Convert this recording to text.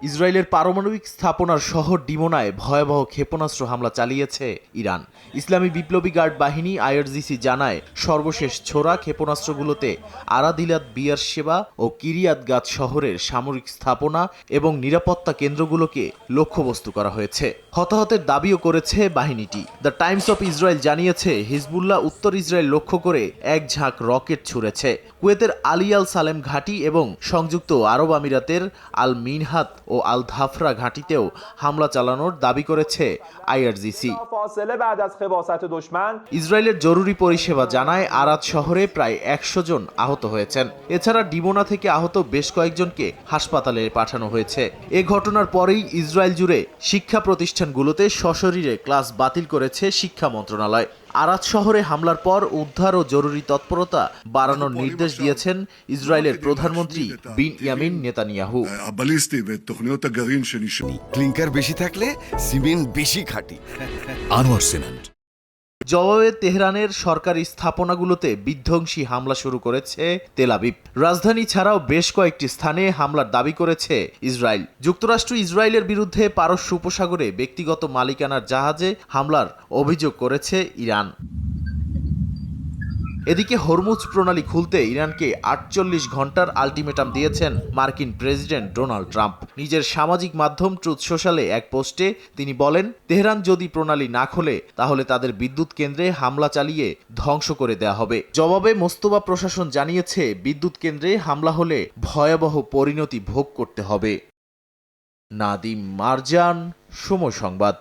ইসরায়েলের পারমাণবিক স্থাপনার শহর ডিমোনায় ভয়াবহ ক্ষেপণাস্ত্র হামলা চালিয়েছে ইরান। ইসলামী বিপ্লবী গার্ড বাহিনী আইআরজিসি জানায়, সর্বশেষ ছোড়া ক্ষেপণাস্ত্রগুলোতে আরাদিলাত বিয়ারশেবা ও কিরিয়াত গাত শহরের সামরিক স্থাপনা এবং নিরাপত্তা কেন্দ্রগুলোকে লক্ষ্যবস্তু করা হয়েছে। হতাহতের দাবিও করেছে বাহিনীটি। দ্য টাইমস অফ ইসরায়েল জানিয়েছে, হিজবুল্লাহ উত্তর ইসরায়েল লক্ষ্য করে এক ঝাঁক রকেট ছুড়েছে। কুয়েতের আলী আল সালেম ঘাঁটি এবং সংযুক্ত আরব আমিরাতের আল মিনহাত ও আল ধাফরা ঘাঁটিতেও হামলা চালানোর দাবি করেছে আইআরজিসি। ইসরায়েলের জরুরি পরিষেবা জানায়, আরাদ শহরে প্রায় ১০০ জন আহত হয়েছেন। এছাড়া ডিমোনা থেকে আহত বেশ কয়েকজনকে হাসপাতালে পাঠানো হয়েছে। এ ঘটনার পরেই ইসরায়েল জুড়ে শিক্ষা প্রতিষ্ঠানগুলোতে সশরীরে ক্লাস বাতিল করেছে শিক্ষা মন্ত্রণালয়। আরাদ শহরে হামলার পর উদ্ধার ও জরুরি তৎপরতা বাড়ানোর নির্দেশ দিয়েছেন ইসরায়েলের প্রধানমন্ত্রী বিনয়ামিন নেতানিয়াহু। ক্লিংকার বেশি থাকলে সিমেন্ট বেশি খাঁটি। আনোয়ার সিমেন্ট। জবাবে তেহরানের সরকারি স্থাপনাগুলোতে বিধ্বংসী হামলা শুরু করেছে তেল আবিব। রাজধানী ছাড়াও বেশ কয়েকটি স্থানে হামলার দাবি করেছে ইসরায়েল। যুক্তরাষ্ট্র ইসরায়েলের বিরুদ্ধে পারস্য উপসাগরে ব্যক্তিগত মালিকানার জাহাজে হামলার অভিযোগ করেছে ইরান। এদিকে হরমুজ প্রণালী খুলতে ইরানকে ৪৮ ঘন্টার আলটিমেটাম দিয়েছেন মার্কিন প্রেসিডেন্ট ডোনাল্ড ট্রাম্প। নিজের সামাজিক মাধ্যম ট্রুথ সোশ্যালে এক পোস্টে তিনি বলেন, তেহরান যদি প্রণালী না খোলে তাহলে তাদের বিদ্যুৎ কেন্দ্রে হামলা চালিয়ে ধ্বংস করে দেয়া হবে। জবাবে মোস্তফা প্রশাসন জানিয়েছে, বিদ্যুৎ কেন্দ্রে হামলা হলে ভয়াবহ পরিণতি ভোগ করতে হবে। নাদিম মারজান, সময় সংবাদ।